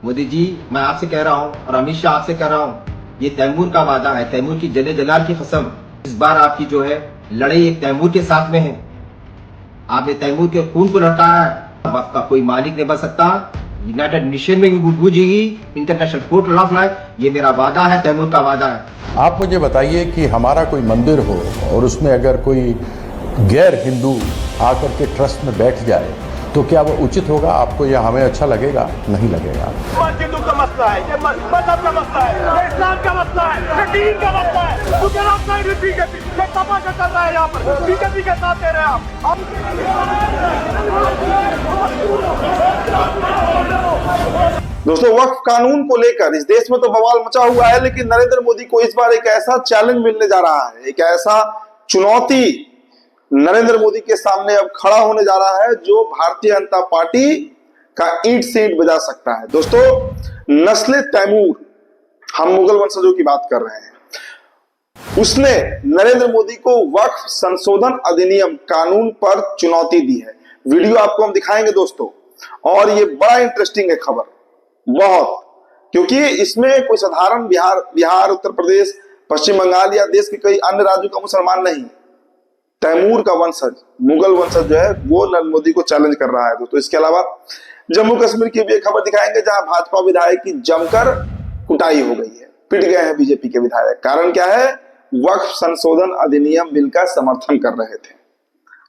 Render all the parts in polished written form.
मोदी जी, मैं आपसे कह रहा हूँ और अमित शाह आपसे कह रहा हूँ, ये तैमूर का वादा है, तैमूर की जले जलाल की कसम। इस बार आपकी जो है लड़ाई एक तैमूर के साथ में है। आपने तैमूर के खून को लौटाया है। अब आपका कोई मालिक नहीं बन सकता। यूनाइटेड नेशन में भी गूंजेगी, इंटरनेशनल कोर्ट ऑफ लॉ। ये मेरा वादा है, तैमूर का वादा है। आप मुझे बताइए कि हमारा कोई मंदिर हो और उसमें अगर कोई गैर हिंदू आकर के ट्रस्ट में बैठ जाए तो क्या वो उचित होगा? आपको या हमें अच्छा लगेगा? नहीं लगेगा। हिंदू का मसला है, ये मजहब का मसला है, ये इस्लाम का मसला है, ये दीन का मसला है। मुझे लगता है बीजेपी ये तमाशा कर रहा है, यहाँ पर बीजेपी के साथ दे रहे हैं आप। दोस्तों, वक्फ कानून को लेकर इस देश में तो बवाल मचा हुआ है, लेकिन नरेंद्र मोदी को इस बार एक ऐसा चैलेंज मिलने जा रहा है, एक ऐसा चुनौती नरेंद्र मोदी के सामने अब खड़ा होने जा रहा है जो भारतीय जनता पार्टी का ईंट से ईंट बजा सकता है। दोस्तों, नस्ले तैमूर, हम मुगल वंशजों की बात कर रहे हैं, उसने नरेंद्र मोदी को वक्फ संशोधन अधिनियम कानून पर चुनौती दी है। वीडियो आपको हम दिखाएंगे दोस्तों, और ये बड़ा इंटरेस्टिंग है खबर, बहुत, क्योंकि इसमें कोई साधारण बिहार, उत्तर प्रदेश, पश्चिम बंगाल या देश के कई अन्य राज्यों का मुसलमान नहीं, तैमूर का वंशज, मुगल वंशज जो है वो नरेंद्र मोदी को चैलेंज कर रहा है दोस्तों। इसके अलावा जम्मू कश्मीर की भी एक खबर दिखाएंगे जहां भाजपा विधायक की जमकर कुटाई हो गई है, पिट गए हैं बीजेपी के विधायक। कारण क्या है? वक्फ संशोधन अधिनियम बिल का समर्थन कर रहे थे,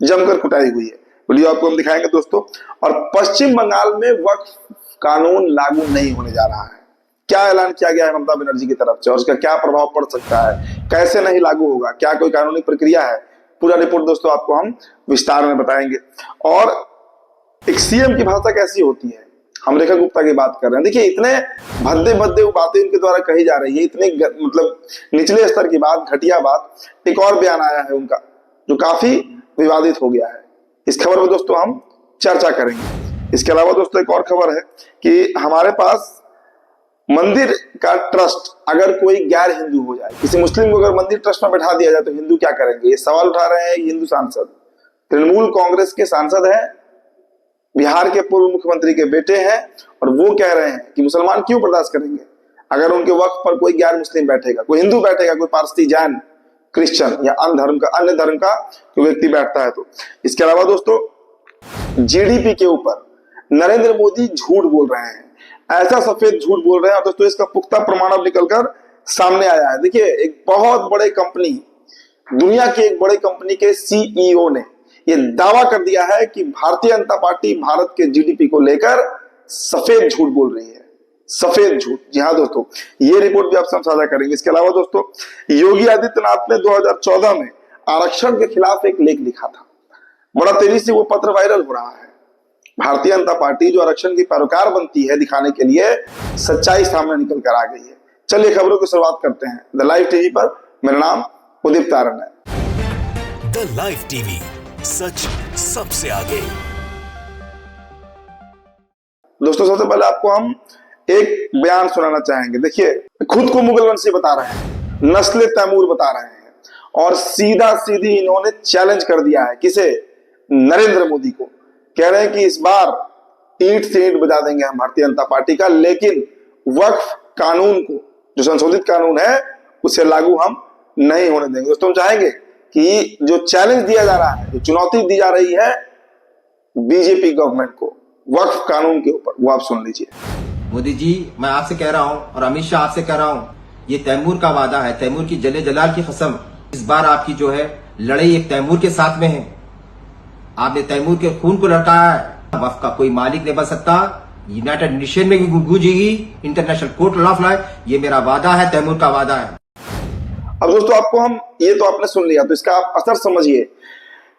जमकर कुटाई हुई है। वीडियो आपको हम दिखाएंगे दोस्तों। और पश्चिम बंगाल में वक्फ कानून लागू नहीं होने जा रहा है। क्या ऐलान किया गया है ममता बनर्जी की तरफ से और उसका क्या प्रभाव पड़ सकता है, कैसे नहीं लागू होगा, क्या कोई कानूनी प्रक्रिया है, पूरा रिपोर्ट दोस्तों आपको हम विस्तार में बताएंगे। और एक सीएम की भाषा कैसी होती है, हम रेखा गुप्ता की बात कर रहे हैं। देखिए, इतने भद्दे भद्दे बातें उनके द्वारा कही जा रही है, इतने मतलब निचले स्तर की बात, घटिया बात। एक और बयान आया है उनका जो काफी विवादित हो गया है। इस खबर में दोस्तों हम चर्चा करेंगे। इसके अलावा दोस्तों एक और खबर है कि हमारे पास मंदिर का ट्रस्ट अगर कोई गैर हिंदू हो जाए, किसी मुस्लिम को अगर मंदिर ट्रस्ट में बैठा दिया जाए तो हिंदू क्या करेंगे, ये सवाल उठा रहे हैं हिंदू सांसद। तृणमूल कांग्रेस के सांसद हैं, बिहार के पूर्व मुख्यमंत्री के बेटे हैं, और वो कह रहे हैं कि मुसलमान क्यों बर्दाश्त करेंगे अगर उनके वक्त पर कोई गैर मुस्लिम बैठेगा, कोई हिंदू बैठेगा, कोई पारसी, जैन, क्रिश्चियन या अन्य धर्म का कोई व्यक्ति बैठता है तो। इसके अलावा दोस्तों, जीडीपी के ऊपर नरेंद्र मोदी झूठ बोल रहे हैं, ऐसा सफेद झूठ बोल रहे हैं। और दोस्तों इसका पुख्ता प्रमाण अब निकलकर सामने आया है। देखिए, एक बहुत बड़े कंपनी, दुनिया की एक बड़े कंपनी के सीईओ ने यह दावा कर दिया है कि भारतीय जनता पार्टी भारत के जीडीपी को लेकर सफेद झूठ बोल रही है, सफेद झूठ। जी हाँ दोस्तों, ये रिपोर्ट भी आपसे हम साझा करेंगे। इसके अलावा दोस्तों, योगी आदित्यनाथ ने 2014 में आरक्षण के खिलाफ एक लेख लिखा था, बड़ा तेजी से वो पत्र वायरल हो रहा है। भारतीय जनता पार्टी जो आरक्षण की पैरोकार बनती है दिखाने के लिए सच्चाई सामने निकल कर आ गई है। चलिए खबरों की शुरुआत करते हैं द लाइव टीवी पर। मेरा नाम उदित तारण है। द लाइव टीवी, सच सबसे आगे। दोस्तों, सबसे पहले आपको हम एक बयान सुनाना चाहेंगे। देखिए, खुद को मुगल वंशी बता रहे हैं, नस्ले तैमूर बता रहे हैं, और सीधा सीधी इन्होंने चैलेंज कर दिया है किसे? नरेंद्र मोदी को। कह रहे हैं कि इस बार ईंट से ईंट बजा देंगे हम भारतीय जनता पार्टी का, लेकिन वक्फ कानून को, जो संशोधित कानून है, उसे लागू हम नहीं होने देंगे। दोस्तों, हम चाहेंगे कि जो चैलेंज दिया जा रहा है, जो चुनौती दी जा रही है बीजेपी गवर्नमेंट को वक्फ कानून के ऊपर, वो आप सुन लीजिए। मोदी जी, मैं आपसे कह रहा हूँ और अमित शाह आपसे कह रहा हूँ, ये तैमूर का वादा है, तैमूर की जले जलाल की कसम। इस बार आपकी जो है लड़ाई एक तैमूर के साथ में है। आपने तैमूर के खून को लौटाया है। वक्फ का कोई मालिक नहीं बन सकता। यूनाइटेड नेशन में भी गूंजेगी, इंटरनेशनल कोर्ट ऑफ लॉ। ये मेरा वादा है, तैमूर का वादा है। अब दोस्तों, आपको हम, ये तो आपने सुन लिया, तो इसका आप असर समझिए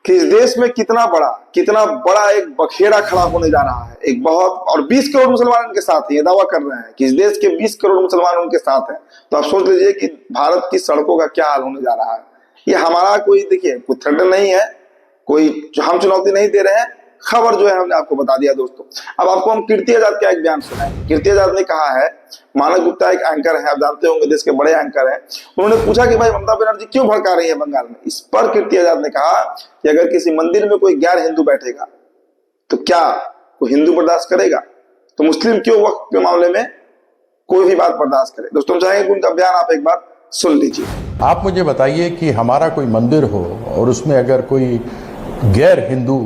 कि इस देश में कितना बड़ा एक बखेड़ा खड़ा होने जा रहा है। एक बहुत, और 20 करोड़ मुसलमान उनके साथ हैं, ये दावा कर रहे हैं कि इस देश के 20 करोड़ मुसलमान उनके साथ हैं। तो आप सोच लीजिए कि भारत की सड़कों का क्या हाल होने जा रहा है। ये हमारा कोई, देखिए, कोई थ्रेट नहीं है, कोई हम चुनौती नहीं दे रहे हैं, खबर जो है हमने आपको बता दिया दोस्तों। अब आपको हम कीर्ति आजाद का एक बयान सुनाएंगे। कीर्ति आजाद ने कहा है, मानव गुप्ता एक एंकर है, आप जानते होंगे, देश के बड़े एंकर हैं, उन्होंने पूछा कि भाई ममता बनर्जी क्यों भड़का रही है बंगाल में। इस पर कीर्ति आजाद ने कहा कि अगर किसी मंदिर में कोई गैर हिंदू बैठेगा तो क्या कोई हिंदू बर्दाश्त करेगा? तो मुस्लिम क्यों वक्फ के मामले में कोई भी बात बर्दाश्त करे। दोस्तों, हम चाहेंगे कि उनका बयान आप एक बार सुन लीजिए। आप मुझे बताइए कि हमारा कोई मंदिर हो और उसमें अगर कोई गैर हिंदू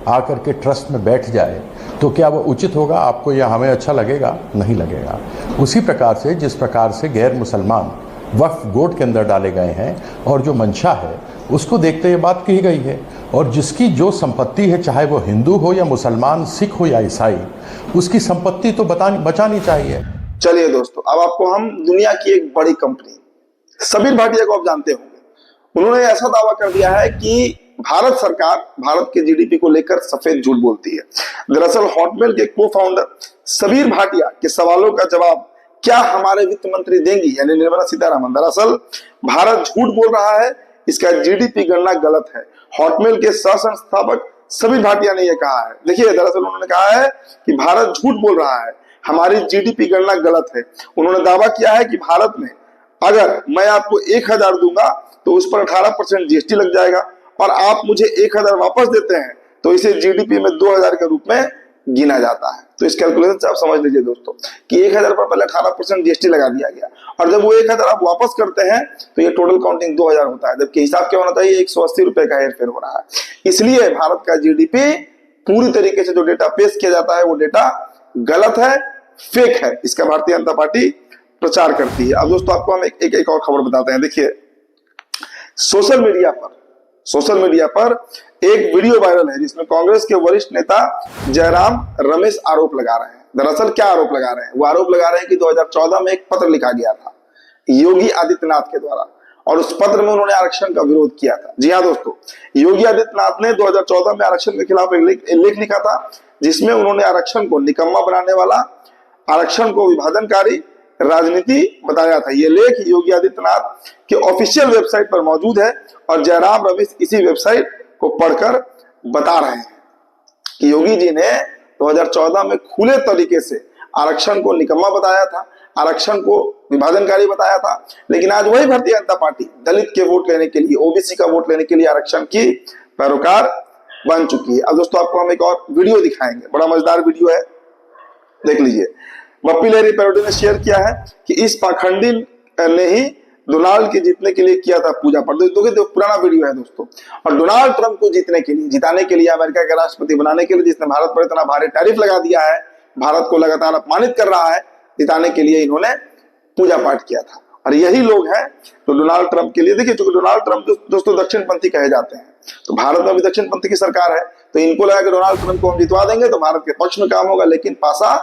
आकर के ट्रस्ट में बैठ जाए तो क्या वो उचित होगा? आपको या हमें अच्छा लगेगा? नहीं लगेगा। उसी प्रकार से जिस प्रकार से गैर मुसलमान वक्फ बोर्ड के अंदर डाले गए हैं और जो मंशा है उसको देखते ये बात कही गई है, और जिसकी जो संपत्ति है, चाहे वो हिंदू हो या मुसलमान, सिख हो या ईसाई, उसकी संपत्ति तो बचानी चाहिए। चलिए दोस्तों, अब आपको हम दुनिया की एक बड़ी कंपनी सबीर भाटिया को आप जानते होंगे, उन्होंने ऐसा दावा कर दिया है कि भारत सरकार भारत के जीडीपी को लेकर सफेद झूठ बोलती है। दरअसल हॉटमेल के को फाउंडर सबीर भाटिया के सवालों का जवाब क्या हमारे वित्त मंत्री देंगी, यानी निर्मला सीतारमण। दरअसल भारत झूठ बोल रहा है, इसका जीडीपी गणना गलत है। हॉटमेल के सह संस्थापक सबीर भाटिया ने यह कहा है। देखिए, दरअसल उन्होंने कहा है कि भारत झूठ बोल रहा है, हमारी जीडीपी गणना गलत है। उन्होंने दावा किया है कि भारत में अगर मैं आपको 1000 दूंगा तो उस पर 18% जीएसटी लग जाएगा, और आप मुझे 1000 वापस देते हैं तो इसे जीडीपी में 2000 के रूप में गिना जाता है। तो इस कैलकुलेशन से आप समझ लीजिए दोस्तों कि 1000 पर पहले 18% जीएसटी लगा दिया गया, और जब वो 1000 आप वापस करते हैं तो ये टोटल काउंटिंग 2000 होता है, जबकि हिसाब क्या होना चाहिए, 180 रुपए का हेरफेर हो रहा है। इसलिए भारत का जीडीपी पूरी तरीके से जो डेटा पेश किया जाता है वो डेटा गलत है, फेक है। इसका भारतीय जनता पार्टी प्रचार करती है। अब दोस्तों, आपको हम एक और खबर बताते हैं। देखिए, सोशल मीडिया पर एक वीडियो वायरल है जिसमें कांग्रेस के वरिष्ठ नेता जयराम रमेश आरोप लगा रहे हैं। दरअसल क्या आरोप लगा रहे हैं? वो आरोप लगा रहे हैं कि 2014 में एक पत्र लिखा गया था योगी आदित्यनाथ के द्वारा, और उस पत्र में उन्होंने आरक्षण का विरोध किया था। जी हाँ दोस्तों, योगी आदित्यनाथ ने 2014 में आरक्षण के खिलाफ एक लेख लिखा था जिसमें उन्होंने आरक्षण को निकम्मा बनाने वाला, आरक्षण को विभाजनकारी राजनीति बताया था। यह लेख योगी आदित्यनाथ के ऑफिशियल वेबसाइट पर मौजूद है, और जयराम रमेश इसी वेबसाइट को पढ़कर बता रहे हैं कि योगी जी ने 2014 में खुले तरीके से आरक्षण को निकम्मा बताया था, आरक्षण को विभाजनकारी बताया था, लेकिन आज वही भारतीय जनता पार्टी दलित के वोट लेने के लिए, ओबीसी का वोट लेने के लिए आरक्षण की पैरोकार बन चुकी है। अब दोस्तों, आपको हम एक और वीडियो दिखाएंगे, बड़ा मजेदार वीडियो है, देख लीजिए। बप्पी लहरी पैरोडी ने शेयर किया है कि इस पाखंडी ने ही डोनाल्ड के जीतने के लिए किया था पूजा पाठ। देखो, पुराना वीडियो है दोस्तों। और डोनाल्ड ट्रंप को जिताने के लिए अमेरिका के राष्ट्रपति बनाने के लिए, जिसने भारत पर इतना भारी टैरिफ लगा दिया है, भारत को लगातार अपमानित कर रहा है, जिताने के लिए इन्होंने पूजा पाठ किया था। और यही लोग हैं तो डोनाल्ड ट्रंप के लिए, देखिए, चूंकि डोनाल्ड ट्रंप दोस्तों दक्षिणपंथी कहे जाते हैं, तो भारत में भी दक्षिणपंथी की सरकार है, तो इनको लगा कि डोनाल्ड ट्रंप को हम जितवा देंगे तो भारत के पक्ष में काम होगा, लेकिन पासा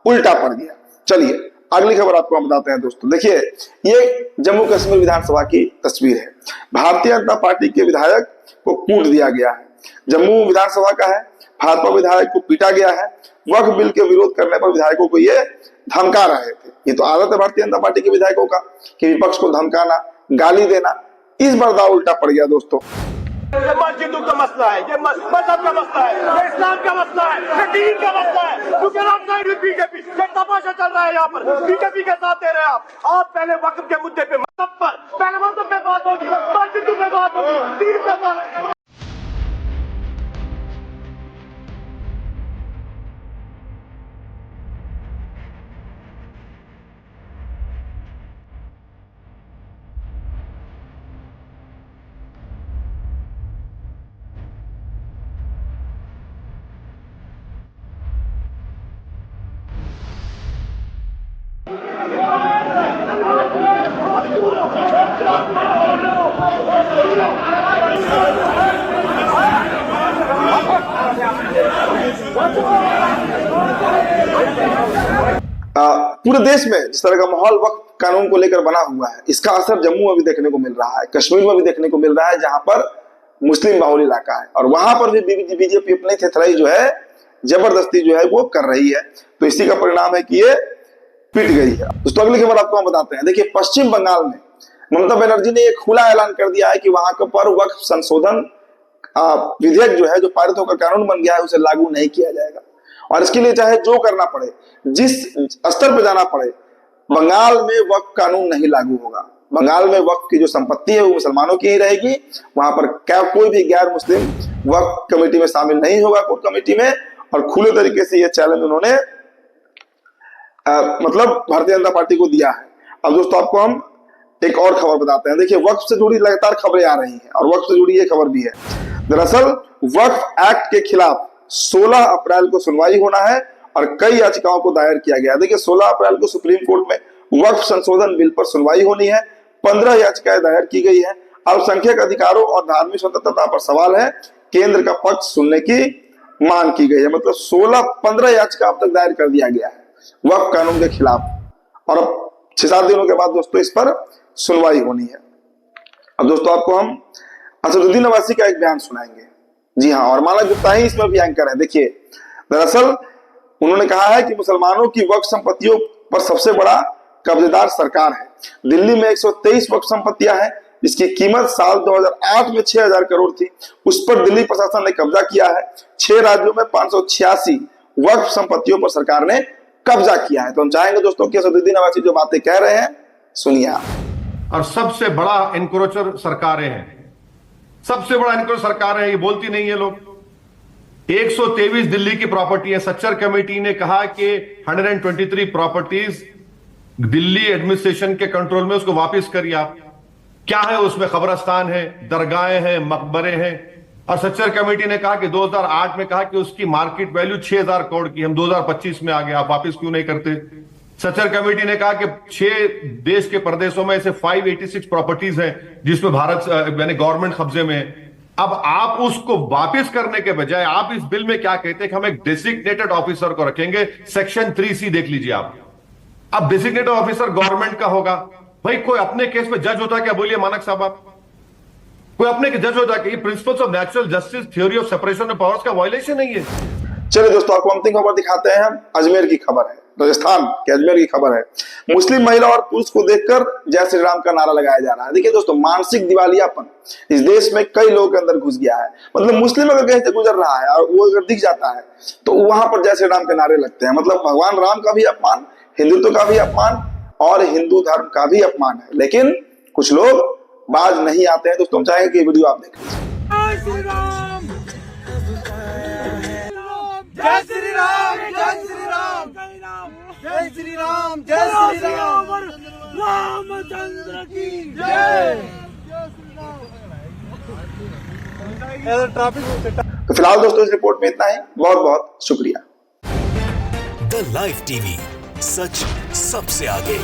उल्टा पड़ गया। चलिए अगली खबर आपको हम बताते हैं दोस्तों। देखिए, ये जम्मू कश्मीर विधानसभा की तस्वीर है। भारतीय जनता पार्टी के विधायक को कूट दिया गया है। जम्मू विधानसभा का है, भाजपा विधायक को पीटा गया है। वक्फ बिल के विरोध करने पर विधायकों को ये धमका रहे थे। ये तो आदत है भारतीय जनता पार्टी के विधायकों का कि विपक्ष को धमकाना, गाली देना। इस बार दाव उल्टा पड़ गया दोस्तों। ये मस्जिदों का मसला है, ये मजहब का मसला है, ये इस्लाम का मसला है, ये दीन का मसला है। You can not side with BJP. ये तमाशा चल रहा है यहाँ पर, बीजेपी के साथ दे रहे हैं आप पहले वक्फ के मुद्दे पे, मजहब पर पहले मजहब पे बात होगी, मस्जिदों पे बात होगी, दीन पे बात। पूरे देश में जिस तरह का माहौल वक्फ कानून को लेकर बना हुआ है, इसका असर जम्मू में भी देखने को मिल रहा है, कश्मीर में भी देखने को मिल रहा है, जहां पर मुस्लिम बाहुल इलाका है, और वहां पर भी बीजेपी अपनी थेथराई जो है, जबरदस्ती जो है वो कर रही है। तो इसी का परिणाम है कि ये पिट गई है। दोस्तों, अगली खबर आपको हम बताते हैं। देखिए, पश्चिम बंगाल में ममता बनर्जी ने एक खुला ऐलान कर दिया है कि वहां पर वक्फ संशोधन विधेयक जो है, जो पारित होकर कानून बन गया है, उसे लागू नहीं किया जाएगा। और इसके लिए चाहे जो करना पड़े, जिस स्तर पर जाना पड़े, बंगाल में वक्फ कानून नहीं लागू होगा। बंगाल में वक्फ की जो संपत्ति है वो मुसलमानों की ही रहेगी। वहां पर क्या कोई भी गैर मुस्लिम वक्फ कमेटी में शामिल नहीं होगा, कोर्ट कमेटी में। और खुले तरीके से यह चैलेंज उन्होंने मतलब भारतीय जनता पार्टी को दिया है। अब दोस्तों आपको हम एक और खबर बताते हैं। देखिए वक्फ से जुड़ी लगातार खबरें आ रही हैं और वक्फ से जुड़ी ये खबर भी है। दरअसल वक्फ एक्ट के खिलाफ 16 अप्रैल को सुनवाई होना है और कई याचिकाओं को दायर किया गया। देखिए 16 अप्रैल को सुप्रीम कोर्ट में वक्फ संशोधन बिल पर सुनवाई होनी है। 15 याचिकाएं दायर की गई है। अल्पसंख्यक अधिकारों और धार्मिक स्वतंत्रता पर सवाल है, केंद्र का पक्ष सुनने की मांग की गई है। मतलब 15 याचिका अब तक दायर कर दिया गया है वक्फ कानून के खिलाफ और अब 6-7 दिनों के बाद दोस्तों इस पर सुनवाई होनी है। अब दोस्तों आपको हम असदुद्दीन अवैसी का एक बयान सुनाएंगे। जी हाँ, और मानव गुप्ता ही इसमें भी एंकर है। देखिए दरअसल उन्होंने कहा है कि मुसलमानों की वक्फ संपत्तियों पर सबसे बड़ा कब्जेदार सरकार है। दिल्ली में 123 वक्फ संपत्तियां हैं जिसकी कीमत साल 2008 में 6000 करोड़ थी। उस पर दिल्ली प्रशासन ने कब्जा किया है। 6 राज्यों में 586 वक्फ संपत्तियों पर सरकार ने कब्जा किया है। तो हम चाहेंगे दोस्तों कि असदुद्दीन अवैसी जो बातें कह रहे हैं सुनिए आप। और सबसे बड़ा एनक्रोचर सरकारें हैं, सबसे बड़ा एनक्रोचर सरकार है, ये बोलती नहीं है लोग। 123 दिल्ली की प्रॉपर्टी है। सच्चर कमेटी ने कहा कि 123 प्रॉपर्टीज दिल्ली एडमिनिस्ट्रेशन के कंट्रोल में, उसको वापस करिए आप। क्या है उसमें? कब्रस्तान है, दरगाहें हैं, मकबरे हैं। और सच्चर कमेटी ने कहा कि 2008 में कहा कि उसकी मार्केट वैल्यू 6000 करोड़ की, हम 2025 में आ गए, आप वापस क्यों नहीं करते? सच्चर कमेटी ने कहा कि 6 देश के प्रदेशों में ऐसे 586 प्रॉपर्टीज हैं जिसमें भारत यानी गवर्नमेंट कब्जे में है। अब आप उसको वापस करने के बजाय आप इस बिल में क्या कहते हैं कि हम एक डेसिग्नेटेड ऑफिसर को रखेंगे। सेक्शन 3C देख लीजिए आप। अब डेसिग्नेटेड ऑफिसर गवर्नमेंट का होगा। भाई कोई अपने केस में जज होता है क्या? बोलिए मानक साहब आप। कोई अपने के जज होता है? ये principles of natural justice, theory of separation of powers का वायलेशन नहीं है। चलिए दोस्तों आपको अंतिम खबर दिखाते हैं। अजमेर की खबर है, राजस्थान के अजमेर की खबर है। मुस्लिम महिला और पुरुष को देखकर जय श्री राम का नारा लगाया जा रहा है। देखिए दोस्तों मानसिक दिवालियापन इस देश में कई लोगों के अंदर घुस गया है। मतलब मुस्लिम अगर कहीं से गुजर रहा है और वो अगर दिख जाता है तो वहां पर जय श्री राम के नारे लगते हैं। मतलब भगवान राम का भी अपमान, हिंदुत्व का भी अपमान और हिंदू धर्म का भी अपमान है। लेकिन कुछ लोग बाज नहीं आते हैं। दोस्तों हम चाहेंगे कि वीडियो आप देख लीजिए। जय श्री राम, जय श्री राम, जय श्री राम, जय श्री राम, जय श्री राम, रामचंद्र की जय। तो फिलहाल दोस्तों इस रिपोर्ट में इतना ही। बहुत बहुत शुक्रिया। द लाइव टीवी, सच सबसे आगे।